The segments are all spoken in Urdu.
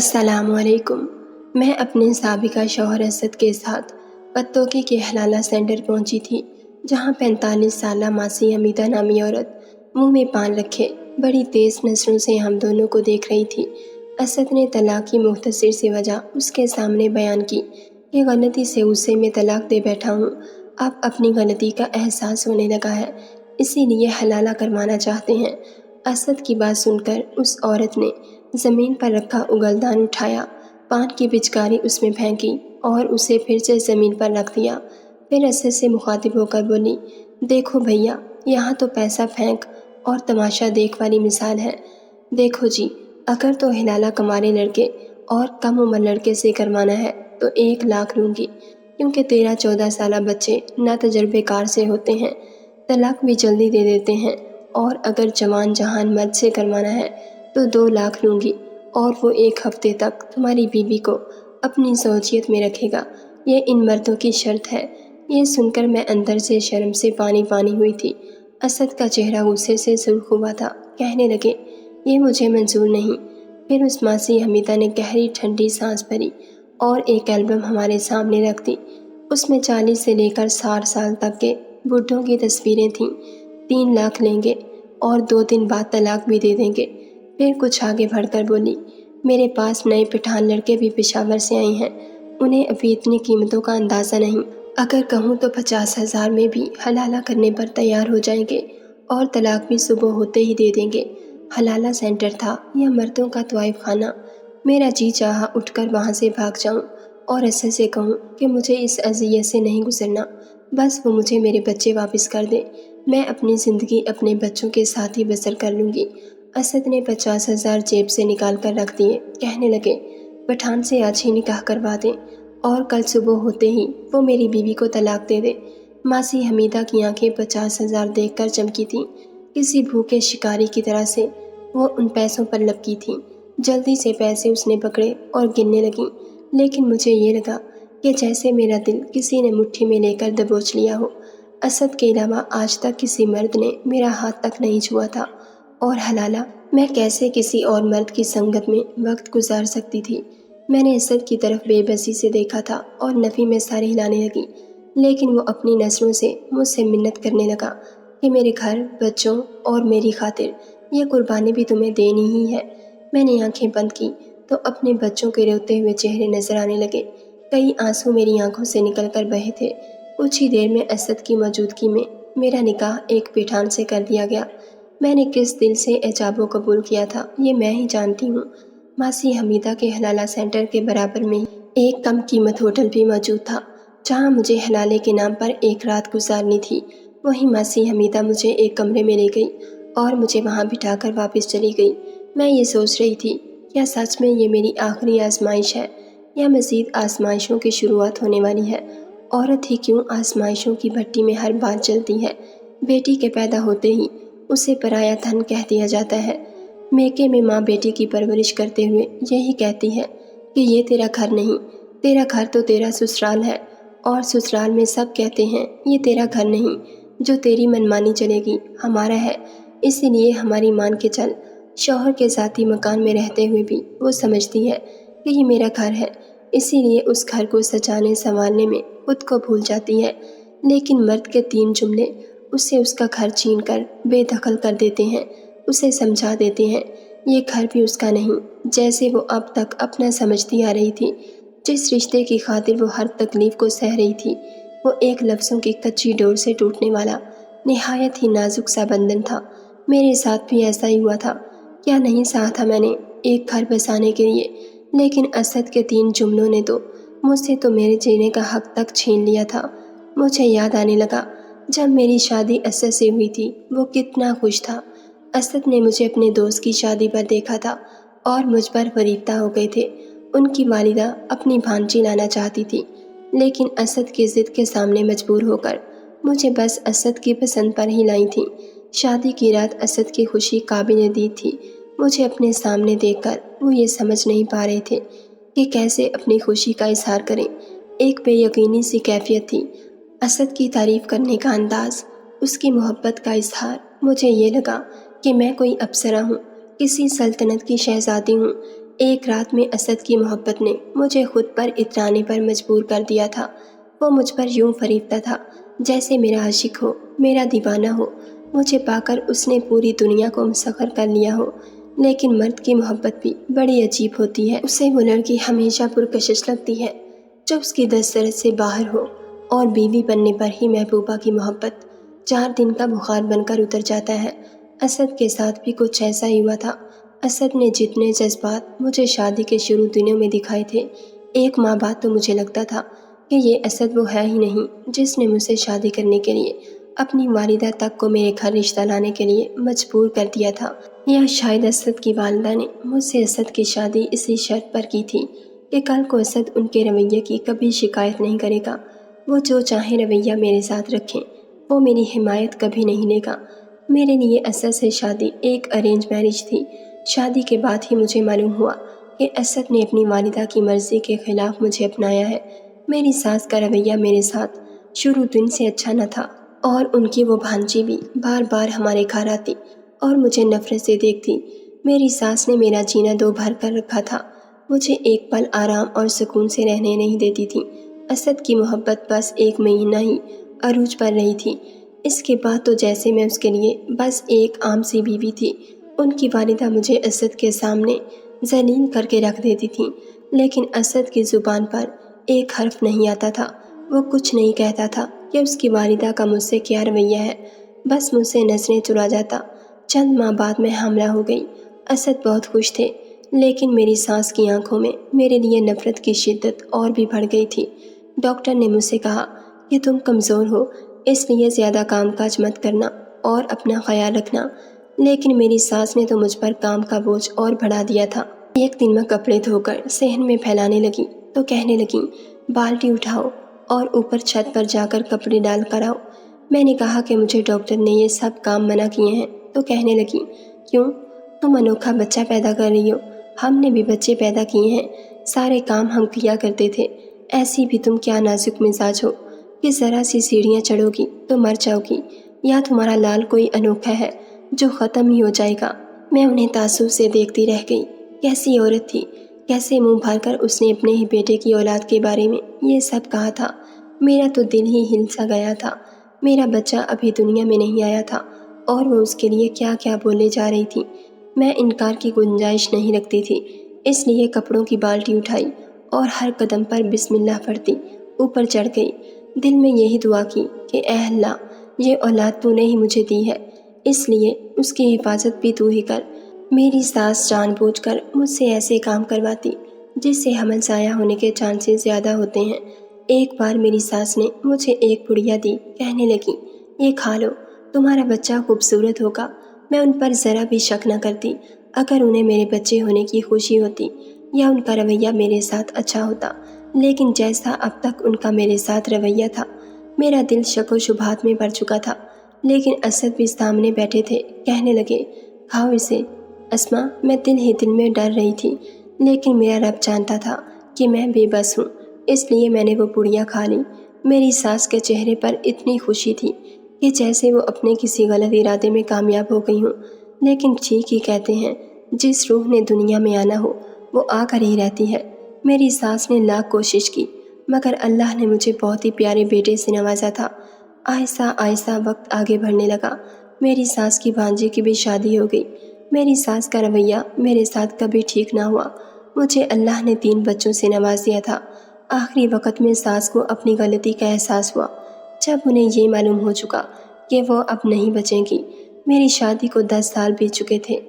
السلام علیکم۔ میں اپنے سابقہ شوہر اسد کے ساتھ پتوکی کے حلالہ سینٹر پہنچی تھی، جہاں 45 سالہ ماسی حمیدہ نامی عورت منہ میں پان رکھے بڑی تیز نظروں سے ہم دونوں کو دیکھ رہی تھی۔ اسد نے طلاق کی مختصر سی وجہ اس کے سامنے بیان کی کہ غلطی سے اسے میں طلاق دے بیٹھا ہوں، اب اپنی غلطی کا احساس ہونے لگا ہے، اسی لیے حلالہ کروانا چاہتے ہیں۔ اسد کی بات سن کر اس عورت نے زمین پر رکھا اگلدان اٹھایا، پان کی پچکاری اس میں پھینکی اور اسے پھر سے زمین پر رکھ دیا۔ پھر اسد سے مخاطب ہو کر بولی، دیکھو بھیا، یہاں تو پیسہ پھینک اور تماشا دیکھ والی مثال ہے۔ دیکھو جی، اگر تو حلالہ کمارے لڑکے اور کم عمر لڑکے سے کروانا ہے تو 1 لاکھ لوں گی، کیونکہ 13-14 سالہ بچے ناتجربے کار سے ہوتے ہیں، طلاق بھی جلدی دے دیتے ہیں، اور اگر جوان جہان مرد سے کروانا ہے تو 2 لاکھ لوں گی، اور وہ 1 ہفتے تک تمہاری بیوی کو اپنی زوجیت میں رکھے گا، یہ ان مردوں کی شرط ہے۔ یہ سن کر میں اندر سے شرم سے پانی پانی ہوئی تھی۔ اسد کا چہرہ غصے سے سرخ ہوا تھا، کہنے لگے، یہ مجھے منظور نہیں۔ پھر اس ماسی حمیدہ نے گہری ٹھنڈی سانس بھری اور ایک البم ہمارے سامنے رکھ دی۔ اس میں 40 سے لے کر 60 سال تک کے بڈھوں کی تصویریں تھیں۔ 3 لاکھ لیں گے اور 2 دن بعد طلاق بھی دے دیں گے۔ پھر کچھ آگے بڑھ کر بولی، میرے پاس نئے پٹھان لڑکے بھی پشاور سے آئے ہیں، انہیں ابھی اتنی قیمتوں کا اندازہ نہیں، اگر کہوں تو 50,000 میں بھی حلالہ کرنے پر تیار ہو جائیں گے اور طلاق بھی صبح ہوتے ہی دے دیں گے۔ حلالہ سینٹر تھا یا مردوں کا طوائف خانہ؟ میرا جی چاہا اٹھ کر وہاں سے بھاگ جاؤں اور اسد سے کہوں کہ مجھے اس اذیت سے نہیں گزرنا، بس وہ مجھے میرے بچے واپس کر دے، میں اپنی زندگی اپنے بچوں کے ساتھ ہی بسر کر لوں گی۔ اسد نے 50,000 جیب سے نکال کر رکھ دیے، کہنے لگے، پٹھان سے آج ہی نکاح کروا دیں اور کل صبح ہوتے ہی وہ میری بیوی کو طلاق دے دے۔ ماسی حمیدہ کی آنکھیں 50,000 دیکھ کر چمکی تھیں، کسی بھوکے شکاری کی طرح سے وہ ان پیسوں پر لپکی تھیں۔ جلدی سے پیسے اس نے پکڑے اور گننے لگیں، لیکن مجھے یہ لگا کہ جیسے میرا دل کسی نے مٹھی میں لے کر دبوچ لیا ہو۔ اسد کے علاوہ آج تک کسی مرد نے میرا ہاتھ تک نہیں چھوا تھا، اور حلالہ میں کیسے کسی اور مرد کی سنگت میں وقت گزار سکتی تھی؟ میں نے اسد کی طرف بے بسی سے دیکھا تھا اور نفی میں سر ہلانے لگی، لیکن وہ اپنی نظروں سے مجھ سے منت کرنے لگا کہ میرے گھر، بچوں اور میری خاطر یہ قربانی بھی تمہیں دینی ہی ہے۔ میں نے آنکھیں بند کی تو اپنے بچوں کے روتے ہوئے چہرے نظر آنے لگے، کئی آنسو میری آنکھوں سے نکل کر بہے تھے۔ کچھ ہی دیر میں اسد کی موجودگی میں میرا نکاح ایک پٹھان سے کر دیا گیا۔ میں نے کس دل سے ایجاب و قبول کیا تھا یہ میں ہی جانتی ہوں۔ ماسی حمیدہ کے حلالہ سینٹر کے برابر میں ایک کم قیمت ہوٹل بھی موجود تھا، جہاں مجھے حلالے کے نام پر 1 رات گزارنی تھی۔ وہیں ماسی حمیدہ مجھے ایک کمرے میں لے گئی اور مجھے وہاں بٹھا کر واپس چلی گئی۔ میں یہ سوچ رہی تھی، کیا سچ میں یہ میری آخری آزمائش ہے یا مزید آزمائشوں کی شروعات ہونے والی ہے؟ عورت ہی کیوں آزمائشوں کی بھٹی میں ہر بار جلتی ہے؟ بیٹی کے پیدا ہوتے ہی اسے پرایا دھن کہہ دیا جاتا ہے۔ میکے میں ماں بیٹی کی پرورش کرتے ہوئے یہی کہتی ہے کہ یہ تیرا گھر نہیں، تیرا گھر تو تیرا سسرال ہے، اور سسرال میں سب کہتے ہیں یہ تیرا گھر نہیں، جو تیری منمانی چلے گی ہمارا ہے، اسی لیے ہماری مان کے چل۔ شوہر کے ذاتی مکان میں رہتے ہوئے بھی وہ سمجھتی ہے کہ یہ میرا گھر ہے، اسی لیے اس گھر کو سجانے سنوارنے میں خود کو بھول جاتی ہے، لیکن مرد کے 3 جملے اسے اس کا گھر چھین کر بے دخل کر دیتے ہیں، اسے سمجھا دیتے ہیں یہ گھر بھی اس کا نہیں، جیسے وہ اب تک اپنا سمجھتی آ رہی تھی۔ جس رشتے کی خاطر وہ ہر تکلیف کو سہ رہی تھی، وہ ایک لفظوں کی کچی ڈور سے ٹوٹنے والا نہایت ہی نازک سا بندھن تھا۔ میرے ساتھ بھی ایسا ہی ہوا تھا، کیا نہیں سہا تھا میں نے ایک گھر بسانے کے لیے، لیکن اسد کے 3 جملوں نے تو مجھ سے تو میرے جینے کا حق تک چھین لیا تھا۔ مجھے یاد آنے لگا جب میری شادی اسد سے ہوئی تھی وہ کتنا خوش تھا۔ اسد نے مجھے اپنے دوست کی شادی پر دیکھا تھا اور مجھ پر فریفتہ ہو گئے تھے۔ ان کی والدہ اپنی بھانجی لانا چاہتی تھی، لیکن اسد کی ضد کے سامنے مجبور ہو کر مجھے بس اسد کی پسند پر ہی لائی تھیں۔ شادی کی رات اسد کی خوشی قابل دید تھی۔ مجھے اپنے سامنے دیکھ کر وہ یہ سمجھ نہیں پا رہے تھے کہ کیسے اپنی خوشی کا اظہار کریں۔ ایک بے یقینی سی کیفیت تھی، اسد کی تعریف کرنے کا انداز، اس کی محبت کا اظہار۔ مجھے یہ لگا کہ میں کوئی افسرہ ہوں، کسی سلطنت کی شہزادی ہوں، ایک رات میں اسد کی محبت نے مجھے خود پر اترانے پر مجبور کر دیا تھا۔ وہ مجھ پر یوں فریبتا تھا جیسے میرا عاشق ہو، میرا دیوانہ ہو۔ مجھے پا کر اس نے پوری دنیا کو مسخر کر لیا ہو۔ لیکن مرد کی محبت بھی بڑی عجیب ہوتی ہے۔ اسے وہ لڑکی ہمیشہ پرکشش لگتی ہے جو اس کی دسترس سے باہر ہو، اور بیوی بننے پر ہی محبوبہ کی محبت 4 دن کا بخار بن کر اتر جاتا ہے۔ اسد کے ساتھ بھی کچھ ایسا ہی ہوا تھا۔ اسد نے جتنے جذبات مجھے شادی کے شروع دنوں میں دکھائے تھے، 1 ماہ بعد تو مجھے لگتا تھا کہ یہ اسد وہ ہے ہی نہیں جس نے مجھ سے شادی کرنے کے لیے اپنی والدہ تک کو میرے گھر رشتہ لانے کے لیے مجبور کر دیا تھا۔ یا شاید اسد کی والدہ نے مجھ سے اسد کی شادی اسی شرط پر کی تھی کہ کل کو اسد ان کے رویے کی کبھی شکایت نہیں کرے گا۔ وہ جو چاہے رویہ میرے ساتھ رکھیں، وہ میری حمایت کبھی نہیں لے گا۔ میرے لیے اسد سے شادی ایک ارینج میرج تھی۔ شادی کے بعد ہی مجھے معلوم ہوا کہ اسد نے اپنی والدہ کی مرضی کے خلاف مجھے اپنایا ہے۔ میری ساس کا رویہ میرے ساتھ شروع دن سے اچھا نہ تھا، اور ان کی وہ بھانجی بھی بار بار ہمارے گھر آتی اور مجھے نفرت سے دیکھتی۔ میری ساس نے میرا جینا دو بھر کر رکھا تھا، مجھے ایک پل آرام اور سکون سے رہنے نہیں دیتی تھی۔ اسد کی محبت بس 1 مہینہ ہی عروج پر رہی تھی۔ اس کے بعد تو جیسے میں اس کے لیے بس ایک عام سی بیوی تھی۔ ان کی والدہ مجھے اسد کے سامنے ذلیل کر کے رکھ دیتی تھی، لیکن اسد کی زبان پر ایک حرف نہیں آتا تھا۔ وہ کچھ نہیں کہتا تھا کہ اس کی والدہ کا مجھ سے کیا رویہ ہے، بس مجھ سے نظریں چرا جاتا۔ چند ماہ بعد میں حاملہ ہو گئی۔ اسد بہت خوش تھے، لیکن میری ساس کی آنکھوں میں میرے لیے نفرت کی شدت اور بھی بڑھ گئی تھی۔ ڈاکٹر نے مجھ سے کہا کہ تم کمزور ہو، اس لیے زیادہ کام کاج مت کرنا اور اپنا خیال رکھنا، لیکن میری ساس نے تو مجھ پر کام کا بوجھ اور بڑھا دیا تھا۔ ایک دن میں کپڑے دھو کر صحن میں پھیلانے لگی تو کہنے لگی، بالٹی اٹھاؤ اور اوپر چھت پر جا کر کپڑے ڈال کر آؤ۔ میں نے کہا کہ مجھے ڈاکٹر نے یہ سب کام منع کیے ہیں، تو کہنے لگی، کیوں؟ تم انوکھا بچہ پیدا کر رہی ہو، ہم نے بھی بچے پیدا کیے ہیں، سارے کام ہم کیا کرتے تھے۔ ایسی بھی تم کیا نازک مزاج ہو کہ ذرا سی سیڑھیاں چڑھو گی تو مر جاؤ گی، یا تمہارا لال کوئی انوکھا ہے جو ختم ہی ہو جائے گا۔ میں انہیں تعصب سے دیکھتی رہ گئی۔ کیسی عورت تھی، کیسے منہ بھر کر اس نے اپنے ہی بیٹے کی اولاد کے بارے میں یہ سب کہا تھا۔ میرا تو دل ہی ہل سا گیا تھا۔ میرا بچہ ابھی دنیا میں نہیں آیا تھا اور وہ اس کے لیے کیا کیا بولے جا رہی تھی۔ میں انکار کی گنجائش نہیں رکھتی تھی، اس لیے کپڑوں کی بالٹی اٹھائی اور ہر قدم پر بسم اللہ پڑھتی اوپر چڑھ گئی۔ دل میں یہی دعا کی کہ اے اللہ، یہ اولاد تو نے ہی مجھے دی ہے، اس لیے اس کی حفاظت بھی تو ہی کر۔ میری ساس جان بوجھ کر مجھ سے ایسے کام کرواتی جس سے حمل ضائع ہونے کے چانسز زیادہ ہوتے ہیں۔ ایک بار میری ساس نے مجھے ایک پڑیا دی، کہنے لگی، یہ کھا لو، تمہارا بچہ خوبصورت ہوگا۔ میں ان پر ذرا بھی شک نہ کرتی۔ اگر انہیں میرے بچے ہونے کی خوشی ہوتی یا ان کا رویہ میرے ساتھ اچھا ہوتا، لیکن جیسا اب تک ان کا میرے ساتھ رویہ تھا، میرا دل شک و شبہات میں پڑ چکا تھا۔ لیکن اسد بھی سامنے بیٹھے تھے، کہنے لگے، کھاؤ اسے۔ اسما، میں دل ہی دل میں ڈر رہی تھی، لیکن میرا رب جانتا تھا کہ میں بے بس ہوں، اس لیے میں نے وہ پڑیا کھا لی۔ میری ساس کے چہرے پر اتنی خوشی تھی کہ جیسے وہ اپنے کسی غلط ارادے میں کامیاب ہو گئی ہوں۔ لیکن ٹھیک ہی کہتے ہیں، جس روح نے دنیا میں آنا ہو وہ آ کر ہی رہتی ہے۔ میری ساس نے لاکھ کوشش کی، مگر اللہ نے مجھے بہت ہی پیارے بیٹے سے نوازا تھا۔ آہستہ آہستہ وقت آگے بڑھنے لگا۔ میری ساس کی بھانجی کی بھی شادی ہو گئی۔ میری ساس کا رویہ میرے ساتھ کبھی ٹھیک نہ ہوا۔ مجھے اللہ نے 3 بچوں سے نواز دیا تھا۔ آخری وقت میں ساس کو اپنی غلطی کا احساس ہوا، جب انہیں یہ معلوم ہو چکا کہ وہ اب نہیں بچیں گی۔ میری شادی کو 10 سال بیت چکے تھے۔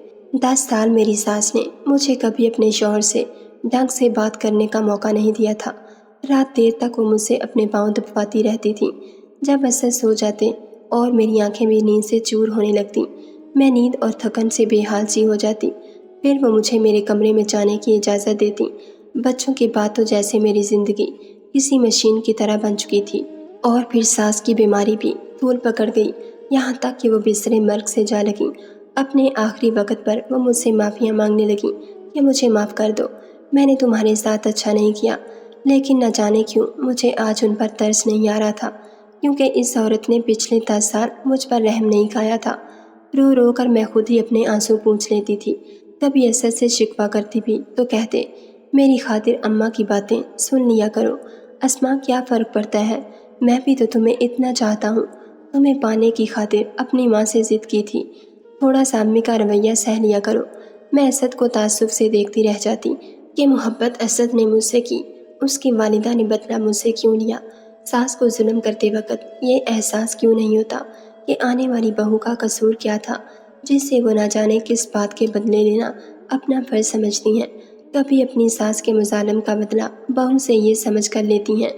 10 سال میری ساس نے مجھے کبھی اپنے شوہر سے ڈھنگ سے بات کرنے کا موقع نہیں دیا تھا۔ رات دیر تک وہ مجھ سے اپنے پاؤں دبواتی رہتی تھی۔ جب اسد سو جاتے اور میری آنکھیں بھی نیند سے چور ہونے لگتی، میں نیند اور تھکن سے بے حال سی ہو جاتی۔ پھر وہ مجھے میرے کمرے میں جانے کی اجازت دیتی۔ بچوں کے بعد تو جیسے میری زندگی کسی مشین کی طرح بن چکی تھی۔ اور پھر ساس کی بیماری بھی طول پکڑ گئی، یہاں تک کہ وہ بستر مرگ سے جا لگیں۔ اپنے آخری وقت پر وہ مجھ سے معافیاں مانگنے لگیں کہ مجھے معاف کر دو، میں نے تمہارے ساتھ اچھا نہیں کیا۔ لیکن نہ جانے کیوں مجھے آج ان پر ترس نہیں آ رہا تھا، کیونکہ اس عورت نے پچھلے 10 سال مجھ پر رحم نہیں کھایا تھا۔ رو رو کر میں خود ہی اپنے آنسو پونچھ لیتی تھی۔ کبھی اسد سے شکوہ کرتی بھی تو کہتے میری خاطر اماں کی باتیں سن لیا کرو۔ اسما کیا فرق پڑتا ہے، میں بھی تو تمہیں اتنا چاہتا ہوں، تمہیں پانے کی خاطر اپنی ماں سے ضد کی تھی، تھوڑا سا امی کا رویہ سہ لیا کرو۔ میں اسد کو تعصب سے دیکھتی رہ جاتی کہ محبت اسد نے مجھ سے کی، اس کی والدہ نے بدلہ مجھ سے کیوں لیا؟ ساس کو ظلم کرتے وقت یہ احساس کیوں نہیں ہوتا کہ آنے والی بہو کا قصور کیا تھا، جس سے وہ نہ جانے کس بات کے بدلے لینا اپنا فرض سمجھتی ہیں؟ کبھی اپنی ساس کے مظالم کا بدلہ بہو سے یہ سمجھ کر لیتی ہیں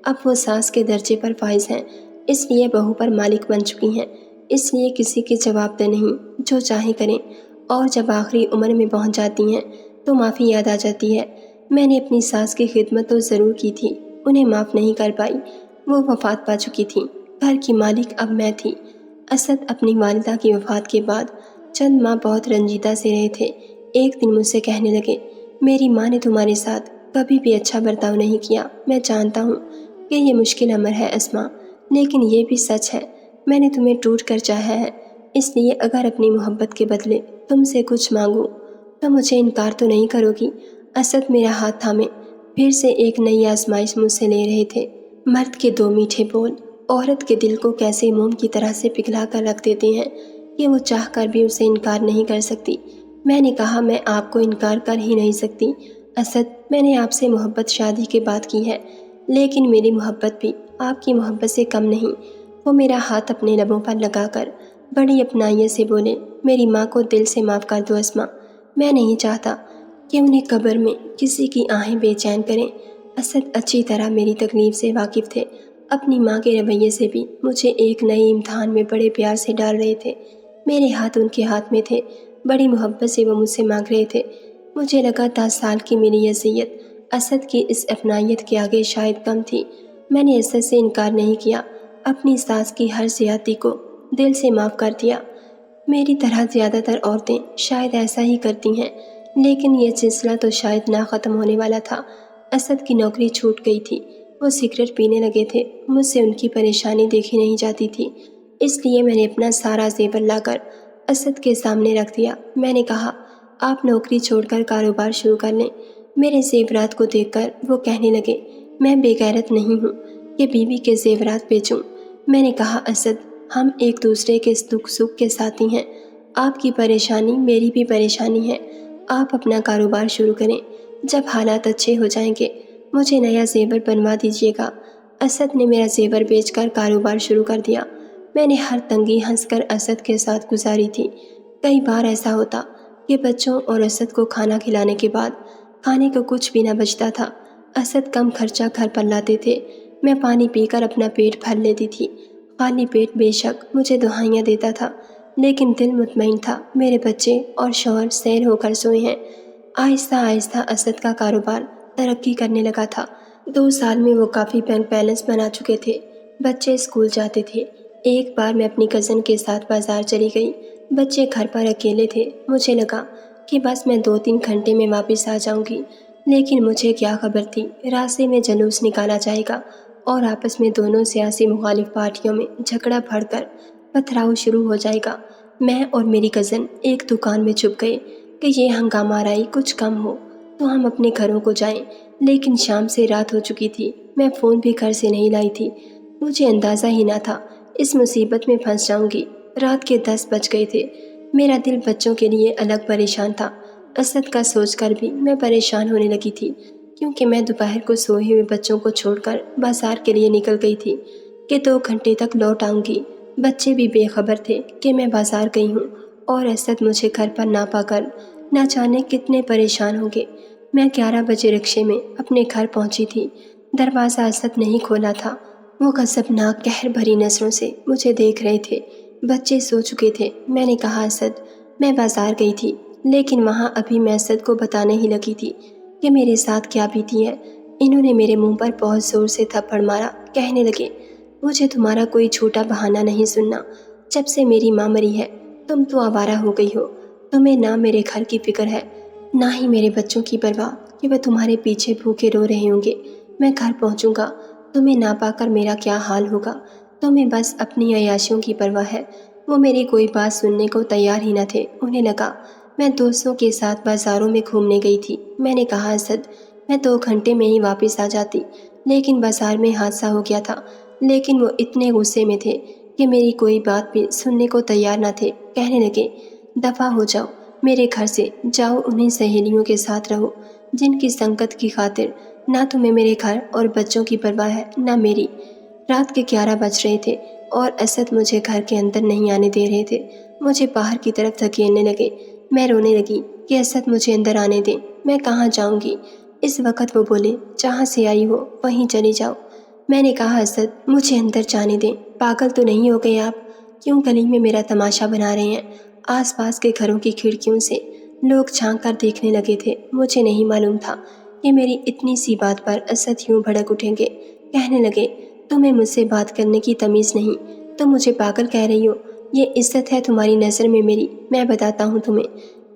اب وہ ساس کے درجے پر فائز ہیں، اس لیے بہو پر مالک بن چکی ہیں، اس لیے کسی کی جواب دہ نہیں، جو چاہے کریں۔ اور جب آخری عمر میں پہنچ جاتی ہیں تو معافی یاد آ جاتی ہے۔ میں نے اپنی ساس کی خدمت تو ضرور کی تھی، انہیں معاف نہیں کر پائی، وہ وفات پا چکی تھی، گھر کی مالک اب میں تھی۔ اسد اپنی والدہ کی وفات کے بعد چند ماہ بہت رنجیدہ سے رہے تھے۔ ایک دن مجھ سے کہنے لگے میری ماں نے تمہارے ساتھ کبھی بھی اچھا برتاؤ نہیں کیا، میں جانتا ہوں کہ یہ مشکل امر ہے اسما، لیکن یہ بھی سچ ہے، میں نے تمہیں ٹوٹ کر چاہا ہے، اس لیے اگر اپنی محبت کے بدلے تم سے کچھ مانگوں تو مجھے انکار تو نہیں کرو گی؟ اسد میرا ہاتھ تھامے پھر سے ایک نئی آزمائش مجھ سے لے رہے تھے۔ مرد کے دو میٹھے بول عورت کے دل کو کیسے موم کی طرح سے پگھلا کر رکھ دیتے ہیں کہ وہ چاہ کر بھی اسے انکار نہیں کر سکتی۔ میں نے کہا میں آپ کو انکار کر ہی نہیں سکتی اسد، میں نے آپ سے محبت شادی کے بعد کی ہے، لیکن میری محبت بھی آپ کی محبت سے کم نہیں۔ وہ میرا ہاتھ اپنے لبوں پر لگا کر بڑی اپنائیت سے بولے میری ماں کو دل سے معاف کر دو اسما، میں نہیں چاہتا کہ انہیں قبر میں کسی کی آہیں بے چین کریں۔ اسد اچھی طرح میری تکلیف سے واقف تھے، اپنی ماں کے رویے سے بھی مجھے ایک نئے امتحان میں بڑے پیار سے ڈال رہے تھے۔ میرے ہاتھ ان کے ہاتھ میں تھے، بڑی محبت سے وہ مجھ سے مانگ رہے تھے۔ مجھے لگا 10 سال کی میری اذیت اسد کی اس اپنائیت کے آگے شاید کم تھی۔ میں نے اسد سے انکار نہیں کیا، اپنی ساس کی ہر زیادتی کو دل سے معاف کر دیا۔ میری طرح زیادہ تر عورتیں شاید ایسا ہی کرتی ہیں، لیکن یہ سلسلہ تو شاید نہ ختم ہونے والا تھا۔ اسد کی نوکری چھوٹ گئی تھی، وہ سگریٹ پینے لگے تھے، مجھ سے ان کی پریشانی دیکھی نہیں جاتی تھی، اس لیے میں نے اپنا سارا زیور لا کر اسد کے سامنے رکھ دیا۔ میں نے کہا آپ نوکری چھوڑ کر کاروبار شروع کر لیں۔ میرے زیورات کو دیکھ کر وہ کہنے لگے میں بے غیرت نہیں ہوں کہ بیوی کے زیورات بیچوں۔ میں نے کہا اسد ہم ایک دوسرے کے دکھ سکھ کے ساتھی ہیں، آپ کی پریشانی میری بھی پریشانی ہے، آپ اپنا کاروبار شروع کریں، جب حالات اچھے ہو جائیں گے مجھے نیا زیور بنوا دیجیے گا۔ اسد نے میرا زیور بیچ کر کاروبار شروع کر دیا۔ میں نے ہر تنگی ہنس کر اسد کے ساتھ گزاری تھی۔ کئی بار ایسا ہوتا کہ بچوں اور اسد کو کھانا کھلانے کے بعد کھانے کو کچھ بھی نہ بچتا تھا۔ اسد کم خرچہ گھر پر لاتے تھے، میں پانی پی کر اپنا پیٹ بھر لیتی تھی۔ خالی پیٹ بے شک مجھے دہائیاں دیتا تھا، لیکن دل مطمئن تھا میرے بچے اور شوہر سیر ہو کر سوئے ہیں۔ آہستہ آہستہ اسد کا کاروبار ترقی کرنے لگا تھا۔ 2 سال میں وہ کافی بینک بیلنس بنا چکے تھے، بچے اسکول جاتے تھے۔ ایک بار میں اپنی کزن کے ساتھ بازار چلی گئی، بچے گھر پر اکیلے تھے، مجھے لگا کہ بس میں 2-3 گھنٹے میں واپس آ جاؤں گی، لیکن مجھے کیا خبر تھی راستے میں جلوس نکالا جائے گا اور آپس میں دونوں سیاسی مخالف پارٹیوں میں جھگڑا بڑھ کر پتھراؤ شروع ہو جائے گا۔ میں اور میری کزن ایک دکان میں چھپ گئے کہ یہ ہنگامہ آرائی کچھ کم ہو تو ہم اپنے گھروں کو جائیں، لیکن شام سے رات ہو چکی تھی، میں فون بھی گھر سے نہیں لائی تھی، مجھے اندازہ ہی نہ تھا اس مصیبت میں پھنس جاؤں گی۔ رات کے 10 بج گئے تھے، میرا دل بچوں کے لیے الگ پریشان تھا، اسد کا سوچ کر بھی میں پریشان ہونے لگی تھی، کیونکہ میں دوپہر کو سوئے ہوئے بچوں کو چھوڑ کر بازار کے لیے نکل گئی تھی کہ 2 گھنٹے تک لوٹ آؤں گی۔ بچے بھی بے خبر تھے کہ میں بازار گئی ہوں، اور اسد مجھے گھر پر نہ پا کر نہ جانے کتنے پریشان ہوں گے۔ میں 11 بجے رکشے میں اپنے گھر پہنچی تھی، دروازہ اسد نہیں کھولا تھا، وہ غضبناک قہر بھری نظروں سے مجھے دیکھ رہے تھے۔ بچے سو چکے تھے۔ میں نے کہا اسد میں بازار گئی تھی، لیکن وہاں ابھی میں اسد کو بتانے ہی لگی تھی کہ میرے ساتھ کیا بیتی ہے۔ انہوں نے میرے منہ پر بہت زور سے تھپڑ مارا، کہنے لگے مجھے تمہارا کوئی جھوٹا بہانہ نہیں سننا، جب سے میری ماں مری ہے تم تو آوارہ ہو گئی ہو، تمہیں نہ میرے گھر کی فکر ہے نہ ہی میرے بچوں کی پرواہ کہ وہ تمہارے پیچھے بھوکے رو رہے ہوں گے۔ میں گھر پہنچوں گا، تمہیں نہ پا کر میرا کیا حال ہوگا، تمہیں بس اپنی عیاشیوں کی پرواہ ہے۔ وہ میری کوئی بات سننے کو تیار ہی نہ تھے، انہیں لگا میں دوستوں کے ساتھ بازاروں میں گھومنے گئی تھی۔ میں نے کہا اسد میں 2 گھنٹے میں ہی واپس آ جاتی، لیکن بازار میں حادثہ ہو گیا تھا۔ لیکن وہ اتنے غصے میں تھے کہ میری کوئی بات بھی سننے کو تیار نہ تھے۔ کہنے لگے دفع ہو جاؤ میرے گھر سے، جاؤ انہیں سہیلیوں کے ساتھ رہو جن کی سنگت کی خاطر نہ تمہیں میرے گھر اور بچوں کی پرواہ ہے نہ میری۔ رات کے 11 بج رہے تھے اور اسد مجھے گھر کے اندر نہیں آنے دے رہے تھے۔ مجھے باہر کی طرف دھکیلنے لگے۔ میں رونے لگی کہ اسد مجھے اندر آنے دیں، میں کہاں جاؤں گی؟ اس وقت وہ بولے جہاں سے آئی ہو وہیں چلی جاؤ۔ میں نے کہا اسد مجھے اندر جانے دیں، پاگل تو نہیں ہو گئے آپ؟ کیوں گلی میں میرا تماشا بنا رہے ہیں؟ آس پاس کے گھروں کی کھڑکیوں سے لوگ جھانک کر دیکھنے لگے تھے۔ مجھے نہیں معلوم تھا کہ میری اتنی سی بات پر اسد یوں بھڑک اٹھیں گے۔ کہنے لگے تمہیں مجھ سے بات کرنے کی تمیز نہیں، تم مجھے پاگل کہہ رہی ہو؟ یہ عزت ہے تمہاری نظر میں میری؟ میں بتاتا ہوں تمہیں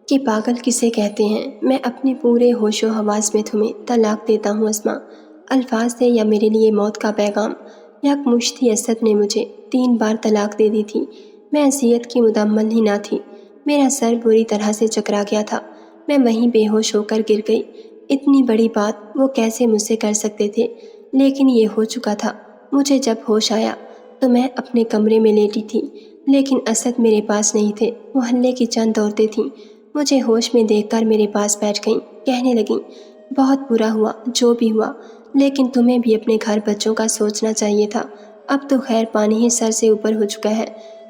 کہ پاگل کسے کہتے ہیں۔ میں اپنے پورے ہوش و حواس میں تمہیں طلاق دیتا ہوں اسما، الفاظ سے یا میرے لیے موت کا پیغام۔ یک مشتی اسد نے مجھے 3 بار طلاق دے دی تھی۔ میں اذیت کی مدمل ہی نہ تھی، میرا سر بری طرح سے چکرا گیا تھا، میں وہیں بے ہوش ہو کر گر گئی۔ اتنی بڑی بات وہ کیسے مجھ سے کر سکتے تھے؟ لیکن یہ ہو چکا تھا۔ مجھے جب ہوش آیا تو میں اپنے کمرے میں لیٹی تھی، لیکن اسد میرے پاس نہیں تھے۔ محلے کی چند عورتیں تھیں، مجھے ہوش میں دیکھ کر میرے پاس بیٹھ گئیں۔ کہنے لگیں بہت برا ہوا جو بھی ہوا، لیکن تمہیں بھی اپنے گھر بچوں کا سوچنا چاہیے تھا۔ اب تو خیر پانی ہی سر سے اوپر ہو چکا ہے،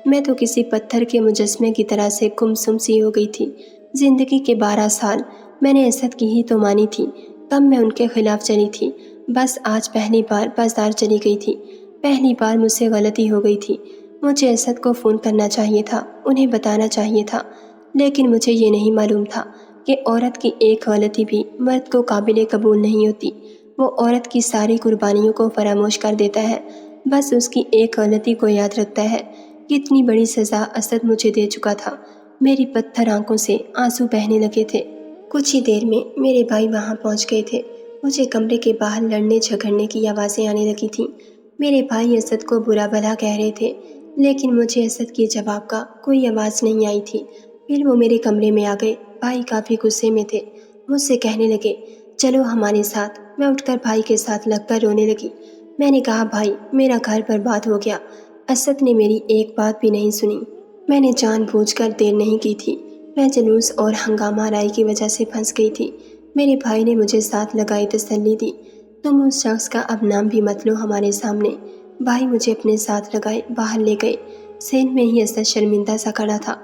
میں تو کسی پتھر کے مجسمے کی طرح سے گمسم سی ہو گئی تھی۔ زندگی کے 12 سال میں نے اسد کی ہی تو مانی تھی، کب میں ان کے خلاف چلی تھی؟ بس آج پہلی بار بازار چلی گئی تھی، پہلی بار مجھ سے غلطی ہو گئی تھی۔ مجھے اسد کو فون کرنا چاہیے تھا، انہیں بتانا چاہیے تھا، لیکن مجھے یہ نہیں معلوم تھا کہ عورت کی ایک غلطی بھی مرد کو قابل قبول نہیں ہوتی۔ وہ عورت کی ساری قربانیوں کو فراموش کر دیتا ہے، بس اس کی ایک غلطی کو یاد رکھتا ہے۔ کتنی بڑی سزا اسد مجھے دے چکا تھا۔ میری پتھر آنکھوں سے آنسو بہنے لگے تھے۔ کچھ ہی دیر میں میرے بھائی وہاں پہنچ گئے تھے۔ مجھے کمرے کے باہر لڑنے جھگڑنے کی آوازیں آنے لگی تھیں۔ میرے بھائی اسد کو برا بھلا کہہ رہے تھے، لیکن مجھے اسد کے جواب کا کوئی آواز نہیں آئی تھی۔ پھر وہ میرے کمرے میں آ گئے۔ بھائی کافی غصے میں تھے، مجھ سے کہنے لگے چلو ہمارے ساتھ۔ میں اٹھ کر بھائی کے ساتھ لگ کر رونے لگی۔ میں نے کہا بھائی میرا گھر برباد ہو گیا۔ اسد نے میری ایک بات بھی نہیں سنی۔ میں نے جان بوجھ کر دیر نہیں کی تھی، میں جلوس اور ہنگامہ آرائی کی وجہ سے پھنس گئی تھی۔ میرے بھائی نے مجھے ساتھ لگائی تسلی دی، تم اس شخص کا اب نام بھی مت لو ہمارے سامنے۔ بھائی مجھے اپنے ساتھ لگائے باہر لے گئے۔ سین میں ہی اسد شرمندہ سا کھڑا تھا۔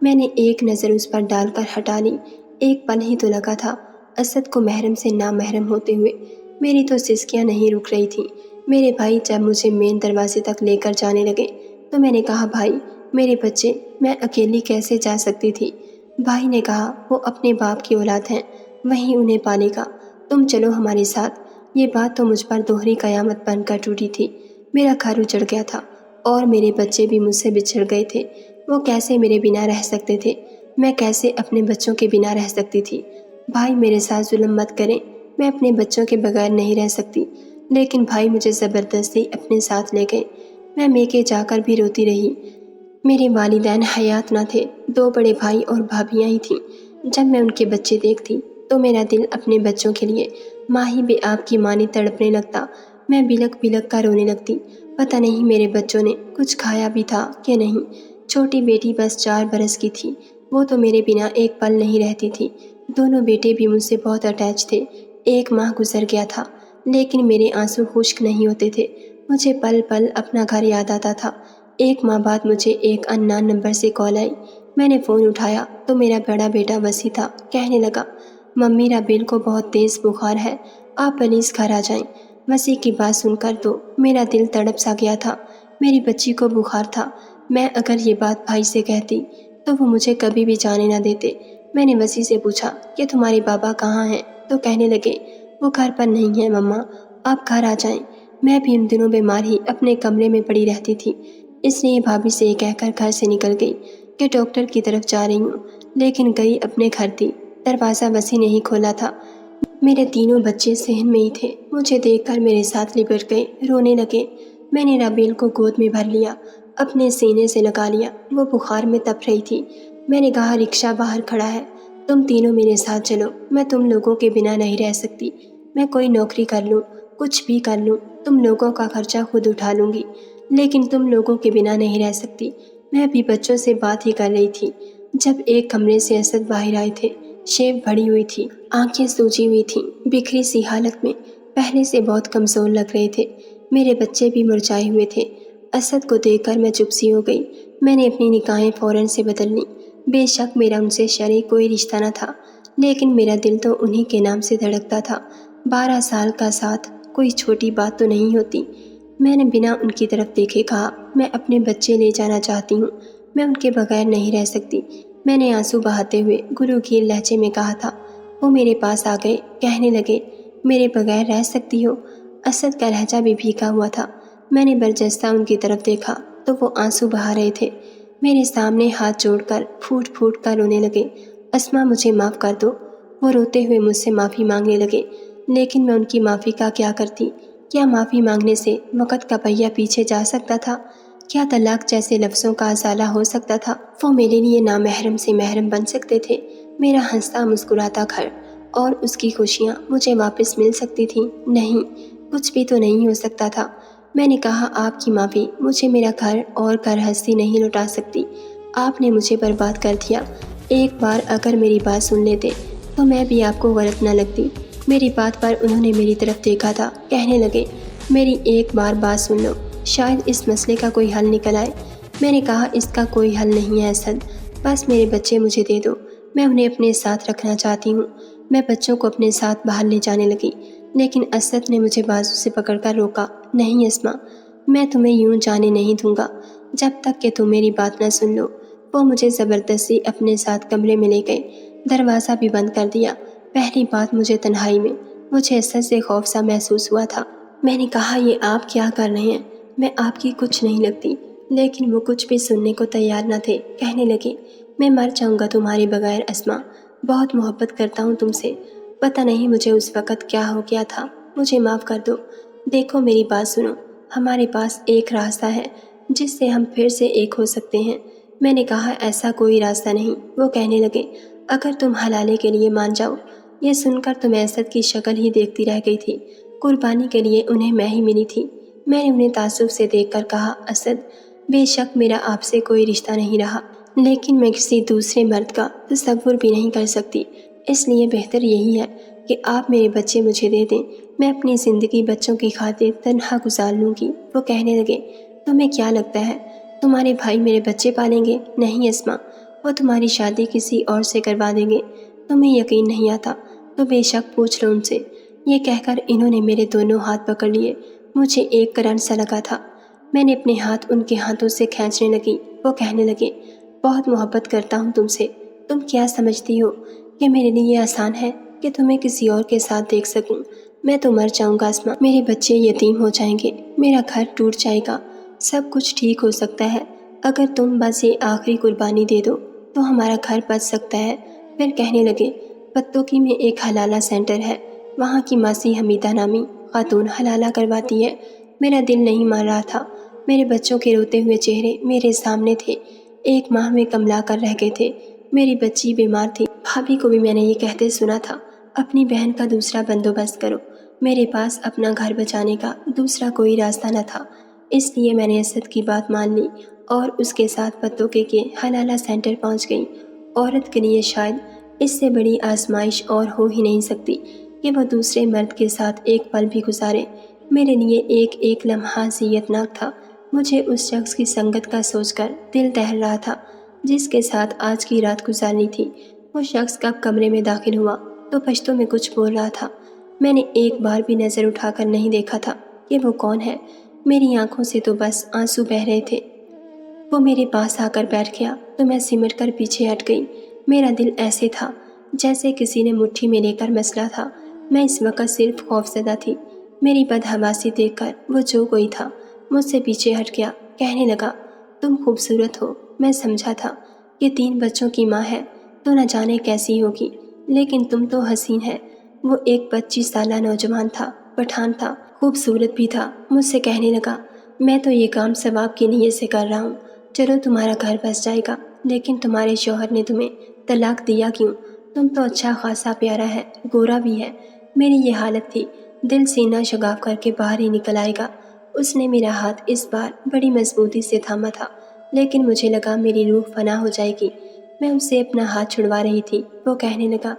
میں نے ایک نظر اس پر ڈال کر ہٹا لی۔ ایک پل ہی تو لگا تھا اسد کو محرم سے نامحرم ہوتے ہوئے۔ میری تو سسکیاں نہیں رک رہی تھیں۔ میرے بھائی جب مجھے مین دروازے تک لے کر جانے لگے تو میں نے کہا بھائی میرے بچے، میں اکیلی کیسے جا سکتی تھی؟ بھائی نے کہا وہ اپنے باپ کی اولاد ہیں، وہیں انہیں پالے گا، تم چلو ہمارے ساتھ۔ یہ بات تو مجھ پر دوہری قیامت بن کر ٹوٹی تھی۔ میرا گھر اجڑ گیا تھا اور میرے بچے بھی مجھ سے بچھڑ گئے تھے۔ وہ کیسے میرے بنا رہ سکتے تھے؟ میں کیسے اپنے بچوں کے بنا رہ سکتی تھی؟ بھائی میرے ساتھ ظلم مت کریں، میں اپنے بچوں کے بغیر نہیں رہ سکتی۔ لیکن بھائی مجھے زبردستی اپنے ساتھ لے گئے۔ میں میکے جا کر بھی روتی رہی۔ میرے والدین حیات نہ تھے، 2 بڑے بھائی اور بھابیاں ہی تھیں۔ جب میں ان کے بچے دیکھتی تو میرا دل اپنے بچوں کے لیے ماہی بے آب کی مانی تڑپنے لگتا۔ میں بلک بلک کر رونے لگتی۔ پتہ نہیں میرے بچوں نے کچھ کھایا بھی تھا کہ نہیں۔ چھوٹی بیٹی بس 4 برس کی تھی، وہ تو میرے بنا ایک پل نہیں رہتی تھی۔ دونوں بیٹے بھی مجھ سے بہت اٹیچ تھے۔ 1 ماہ گزر گیا تھا، لیکن میرے آنسو خشک نہیں ہوتے تھے۔ مجھے پل پل اپنا گھر یاد آتا تھا۔ 1 ماہ بعد مجھے ایک اننان نمبر سے کال آئی۔ میں نے فون اٹھایا تو میرا بڑا بیٹا وسیع تھا۔ کہنے لگا ممی رابیل کو بہت تیز بخار ہے، آپ پلیز گھر آ جائیں۔ وسیع کی بات سن کر تو میرا دل تڑپ سا گیا تھا۔ میری بچی کو بخار تھا، میں اگر یہ بات بھائی سے کہتی تو وہ مجھے کبھی بھی جانے نہ دیتے۔ میں نے وسیع سے پوچھا کہ تمہارے بابا کہاں ہیں؟ تو کہنے لگے وہ گھر پر نہیں ہیں مما، آپ گھر آ جائیں۔ میں بھی ان دنوں بیمار ہی اپنے کمرے میں پڑی رہتی تھی، اس لیے بھابھی سے یہ کہہ کر گھر سے نکل گئی کہ ڈاکٹر کی طرف جا رہی ہوں، لیکن گئی اپنے گھر تھی۔ دروازہ وسیع نے ہی کھولا تھا۔ میرے تینوں بچے صحن میں ہی تھے، مجھے دیکھ کر میرے ساتھ لپٹ گئے، رونے لگے۔ میں نے رابیل کو گود میں بھر لیا، اپنے سینے سے لگا لیا، وہ بخار میں تپ رہی تھی۔ میں نے کہا رکشہ باہر کھڑا ہے، تم تینوں میرے ساتھ چلو، میں تم لوگوں کے بنا نہیں رہ سکتی۔ میں کوئی نوکری کر لوں، کچھ بھی کر لوں، تم لوگوں کا خرچہ خود اٹھا لوں گی، لیکن تم لوگوں کے بنا نہیں رہ سکتی۔ میں ابھی بچوں سے بات ہی کر رہی تھی جب ایک کمرے سے اسد باہر آئے تھے۔ شیو بڑی ہوئی تھی، آنکھیں سوجی ہوئی تھیں، بکھری سی حالت میں، پہلے سے بہت کمزور لگ رہے تھے۔ میرے بچے بھی مرجھائے ہوئے تھے۔ اسد کو دیکھ کر میں چپ سی ہو گئی۔ میں نے اپنی نگاہیں فوراً سے بدل لیں۔ بے شک میرا ان سے شرعی کوئی رشتہ نہ تھا، لیکن میرا دل تو انہی کے نام سے دھڑکتا تھا۔ 12 سال کا ساتھ کوئی چھوٹی بات تو نہیں ہوتی۔ میں نے بنا ان کی طرف دیکھے کہا، میں اپنے بچے لے جانا چاہتی ہوں، میں ان کے بغیر نہیں رہ سکتی۔ میں نے آنسو بہاتے ہوئے گلوگیر لہجے میں کہا تھا۔ وہ میرے پاس آ گئے، کہنے لگے، میرے بغیر رہ سکتی ہو؟ اسد کا لہجہ بھی بھیگا ہوا تھا۔ میں نے برجستہ ان کی طرف دیکھا تو وہ آنسو بہا رہے تھے۔ میرے سامنے ہاتھ جوڑ کر پھوٹ پھوٹ کر رونے لگے۔ اسما مجھے معاف کر دو۔ وہ روتے ہوئے مجھ سے معافی مانگنے لگے، لیکن میں ان کی معافی کا کیا کرتی؟ کیا معافی مانگنے سے وقت کا پہیہ پیچھے جا سکتا تھا؟ کیا طلاق جیسے لفظوں کا ازالہ ہو سکتا تھا؟ وہ میرے لیے نامحرم سے محرم بن سکتے تھے؟ میرا ہنستا مسکراتا گھر اور اس کی خوشیاں مجھے واپس مل سکتی تھیں؟ نہیں، کچھ بھی تو نہیں ہو سکتا تھا۔ میں نے کہا، آپ کی معافی مجھے میرا گھر اور گھر ہستی نہیں لوٹا سکتی۔ آپ نے مجھے برباد کر دیا۔ ایک بار اگر میری بات سن لیتے تو میں بھی آپ کو غلط نہ لگتی۔ میری بات پر انہوں نے میری طرف دیکھا تھا، کہنے لگے، میری ایک بار بات سن لو، شاید اس مسئلے کا کوئی حل نکل آئے۔ میں نے کہا، اس کا کوئی حل نہیں ہے اسد، بس میرے بچے مجھے دے دو، میں انہیں اپنے ساتھ رکھنا چاہتی ہوں۔ میں بچوں کو اپنے ساتھ باہر لے جانے لگی، لیکن اسد نے مجھے بازو سے پکڑ کر روکا۔ نہیں اسما، میں تمہیں یوں جانے نہیں دوں گا جب تک کہ تم میری بات نہ سن لو۔ وہ مجھے زبردستی اپنے ساتھ کمرے میں لے گئے، دروازہ بھی بند کر دیا۔ پہلی بات مجھے تنہائی میں مجھے اسد سے خوف سا محسوس ہوا تھا۔ میں نے کہا، یہ آپ کیا کر رہے ہیں؟ میں آپ کی کچھ نہیں لگتی۔ لیکن وہ کچھ بھی سننے کو تیار نہ تھے، کہنے لگے، میں مر جاؤں گا تمہارے بغیر اسما، بہت محبت کرتا ہوں تم سے۔ پتہ نہیں مجھے اس وقت کیا ہو گیا تھا، مجھے معاف کر دو۔ دیکھو میری بات سنو، ہمارے پاس ایک راستہ ہے جس سے ہم پھر سے ایک ہو سکتے ہیں۔ میں نے کہا، ایسا کوئی راستہ نہیں۔ وہ کہنے لگے، اگر تم حلالے کے لیے مان جاؤ۔ یہ سن کر تو میں اسد کی شکل ہی دیکھتی رہ گئی تھی۔ قربانی کے لیے انہیں میں ہی ملی تھی۔ میں نے انہیں تعصب سے دیکھ کر کہا، اسد، بے شک میرا آپ سے کوئی رشتہ نہیں رہا، لیکن میں کسی دوسرے مرد کا تصور بھی نہیں کر سکتی۔ اس لیے بہتر یہی ہے کہ آپ میرے بچے مجھے دے دیں، میں اپنی زندگی بچوں کی خاطر تنہا گزار لوں گی۔ وہ کہنے لگے، تمہیں کیا لگتا ہے تمہارے بھائی میرے بچے پالیں گے؟ نہیں اسما، وہ تمہاری شادی کسی اور سے کروا دیں گے۔ تمہیں یقین نہیں آتا تو بے شک پوچھ لو ان سے۔ یہ کہہ کر انہوں نے میرے دونوں ہاتھ پکڑ لیے۔ مجھے ایک کرنٹ سا لگا تھا۔ میں نے اپنے ہاتھ ان کے ہاتھوں سے کھینچنے لگی۔ وہ کہنے لگے، بہت محبت کرتا ہوں تم سے۔ تم کیا سمجھتی ہو کہ میرے لیے یہ آسان ہے کہ تمہیں کسی اور کے ساتھ دیکھ سکوں؟ میں تو مر جاؤں گا اسما، میرے بچے یتیم ہو جائیں گے، میرا گھر ٹوٹ جائے گا، سب کچھ ٹھیک ہو سکتا ہے اگر تم بس یہ آخری قربانی دے دو تو ہمارا گھر بچ سکتا ہے۔ پھر کہنے لگے، پتوکی میں ایک حلالہ سینٹر ہے، وہاں کی ماسی حمیدہ نامی خاتون حلالہ کرواتی ہے۔ میرا دل نہیں مان رہا تھا۔ میرے بچوں کے روتے ہوئے چہرے میرے سامنے تھے، 1 ماہ میں کملا کر رہ گئے تھے۔ میری بچی بیمار تھی۔ بھابھی کو بھی میں نے یہ کہتے سنا تھا، اپنی بہن کا دوسرا بندوبست کرو۔ میرے پاس اپنا گھر بچانے کا دوسرا کوئی راستہ نہ تھا، اس لیے میں نے اسد کی بات مان لی اور اس کے ساتھ پتوکے کے حلالہ سینٹر پہنچ گئی۔ عورت کے لیے شاید اس سے بڑی آزمائش اور ہو ہی نہیں سکتی کہ وہ دوسرے مرد کے ساتھ ایک پل بھی گزارے۔ میرے لیے ایک ایک لمحہ اذیتناک تھا۔ مجھے اس شخص کی سنگت کا سوچ کر دل دہل رہا تھا جس کے ساتھ آج کی رات گزارنی تھی۔ وہ شخص کب کمرے میں داخل ہوا تو پشتو میں کچھ بول رہا تھا۔ میں نے ایک بار بھی نظر اٹھا کر نہیں دیکھا تھا کہ وہ کون ہے، میری آنکھوں سے تو بس آنسو بہہ رہے تھے۔ وہ میرے پاس آ کر بیٹھ گیا تو میں سمٹ کر پیچھے ہٹ گئی۔ میرا دل ایسے تھا جیسے کسی نے مٹھی میں لے کر مسلا تھا۔ میں اس وقت صرف خوفزدہ تھی۔ میری بدحواسی دیکھ کر وہ جو کوئی تھا مجھ سے پیچھے ہٹ گیا، کہنے لگا، تم خوبصورت ہو، میں سمجھا تھا کہ 3 بچوں کی ماں ہے تو نہ جانے کیسی ہوگی، لیکن تم تو حسین ہے۔ وہ ایک 25 سالہ نوجوان تھا، پٹھان تھا، خوبصورت بھی تھا۔ مجھ سے کہنے لگا، میں تو یہ کام ثواب کی نیت سے کر رہا ہوں، چلو تمہارا گھر بس جائے گا، لیکن تمہارے شوہر نے تمہیں طلاق دیا کیوں؟ تم تو اچھا خاصا پیارا ہے، گورا بھی ہے۔ میری یہ حالت تھی، دل سینہ شگاف کر کے باہر ہی نکل آئے گا۔ اس نے میرا ہاتھ اس بار بڑی مضبوطی سے تھاما تھا، لیکن مجھے لگا میری روح فنا ہو جائے گی۔ میں اس سے اپنا ہاتھ چھڑوا رہی تھی، وہ کہنے لگا،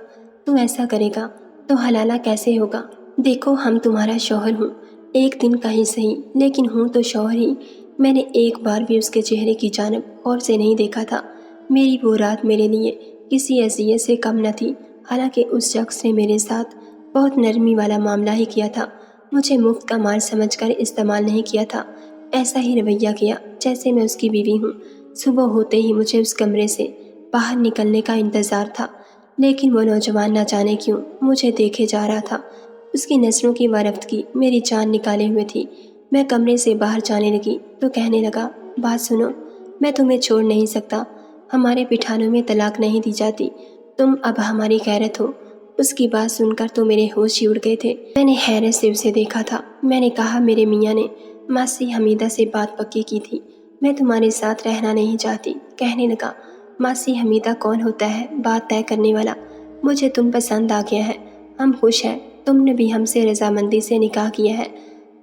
تو ایسا کرے گا تو حلالہ کیسے ہوگا؟ دیکھو ہم تمہارا شوہر ہوں، ایک دن کا ہی صحیح لیکن ہوں تو شوہر ہی۔ میں نے ایک بار بھی اس کے چہرے کی جانب غور سے نہیں دیکھا تھا۔ میری وہ رات میرے لیے کسی اذیت سے کم نہ تھی، حالانکہ اس شخص نے میرے ساتھ بہت نرمی والا معاملہ ہی کیا تھا، مجھے مفت کا مال سمجھ کر استعمال نہیں کیا تھا۔ ایسا ہی رویہ کیا جیسے میں اس کی بیوی ہوں۔ صبح ہوتے ہی مجھے اس کمرے سے باہر نکلنے کا انتظار تھا، لیکن وہ نوجوان نہ جانے کیوں مجھے دیکھے جا رہا تھا۔ اس کی نظروں کی وارفتگی میری جان نکالے ہوئے تھی۔ میں کمرے سے باہر جانے لگی تو کہنے لگا، بات سنو، میں تمہیں چھوڑ نہیں سکتا، ہمارے پٹھانوں میں طلاق نہیں دی جاتی، تم اب ہماری غیرت ہو۔ اس کی بات سن کر تو میرے ہوش ہی اڑ گئے تھے۔ میں نے حیرت سے اسے دیکھا تھا۔ میں نے کہا، میرے میاں نے ماسی حمیدہ سے بات پکی کی تھی، میں تمہارے ساتھ رہنا نہیں چاہتی۔ کہنے لگا، ماسی حمیدہ کون ہوتا ہے بات طے کرنے والا؟ مجھے تم پسند آ گیا ہے، ہم خوش ہیں، تم نے بھی ہم سے رضامندی سے نکاح کیا ہے۔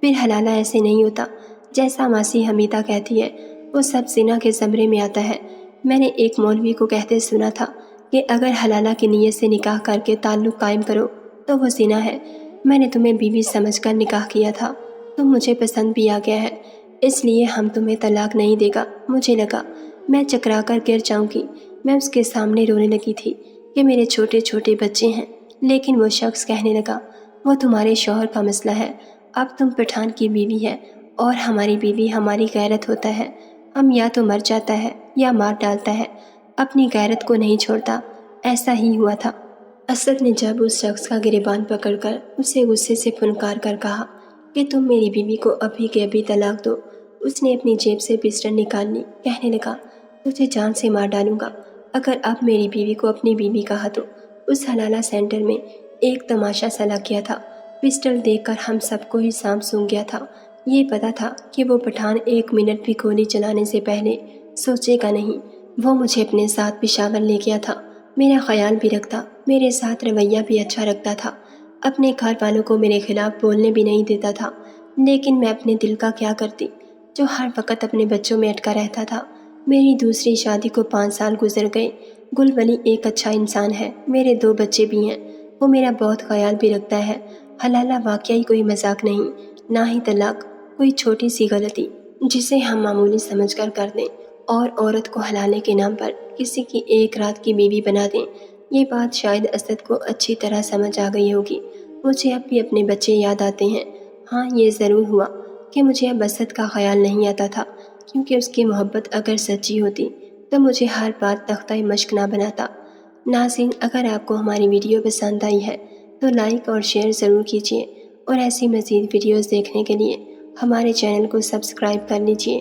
پھر حلالہ ایسے نہیں ہوتا جیسا ماسی حمیدہ کہتی ہے، وہ سب زنا کے زمرے میں آتا ہے۔ میں نے ایک مولوی کو کہتے سنا تھا کہ اگر حلالہ کی نیت سے نکاح کر کے تعلق قائم کرو تو وہ زنا ہے۔ میں نے تمہیں بیوی سمجھ کر نکاح کیا تھا، تم مجھے پسند بھی آ گیا ہے، اس لیے ہم تمہیں طلاق نہیں دے گا۔ مجھے لگا میں چکرا کر گر جاؤں گی۔ میں اس کے سامنے رونے لگی تھی کہ میرے چھوٹے چھوٹے بچے ہیں، لیکن وہ شخص کہنے لگا، وہ تمہارے شوہر کا مسئلہ ہے، اب تم پٹھان کی بیوی ہے اور ہماری بیوی ہماری غیرت ہوتا ہے، ہم یا تو مر جاتا ہے یا مار ڈالتا ہے، اپنی غیرت کو نہیں چھوڑتا۔ ایسا ہی ہوا تھا۔ اسد نے جب اس شخص کا گریبان پکڑ کر اسے غصے سے پھنکار کر کہا کہ تم میری بیوی کو ابھی کے ابھی طلاق دو، اس نے اپنی جیب سے پسٹل نکال لی۔ کہنے لگا، تجھے جان سے مار ڈالوں گا اگر اب میری بیوی کو اپنی بیوی کہا تو۔ اس حلالہ سینٹر میں ایک تماشا سا لگ گیا تھا۔ پسٹل دیکھ کر ہم سب کو ہی سانپ سونگھ گیا تھا۔ یہ پتا تھا کہ وہ پٹھان ایک منٹ بھی گولی چلانے سے پہلے سوچے گا نہیں۔ وہ مجھے اپنے ساتھ پشاور لے گیا تھا، میرا خیال بھی رکھتا، میرے ساتھ رویہ بھی اچھا رکھتا تھا، اپنے گھر والوں کو میرے خلاف بولنے بھی نہیں دیتا تھا۔ لیکن میں اپنے دل کا کیا کرتی جو ہر وقت اپنے بچوں میں اٹکا رہتا تھا۔ میری دوسری شادی کو 5 سال گزر گئے۔ گل ولی ایک اچھا انسان ہے، میرے 2 بچے بھی ہیں، وہ میرا بہت خیال بھی رکھتا ہے۔ حلالہ واقعی کوئی مذاق نہیں، نہ ہی طلاق کوئی چھوٹی سی غلطی جسے ہم معمولی سمجھ کر دیں اور عورت کو حلالے کے نام پر کسی کی ایک رات کی بیوی بنا دیں۔ یہ بات شاید اسد کو اچھی طرح سمجھ آ گئی ہوگی۔ مجھے اب بھی اپنے بچے یاد آتے ہیں۔ ہاں، یہ ضرور ہوا کہ مجھے اب اسد کا خیال نہیں آتا تھا، کیونکہ اس کی محبت اگر سچی ہوتی تو مجھے ہر بات تختہ مشق نہ بناتا۔ ناظرین، اگر آپ کو ہماری ویڈیو پسند آئی ہے تو لائک اور شیئر ضرور کیجیے، اور ایسی مزید ویڈیوز دیکھنے کے لیے ہمارے چینل کو سبسکرائب کر لیجیے۔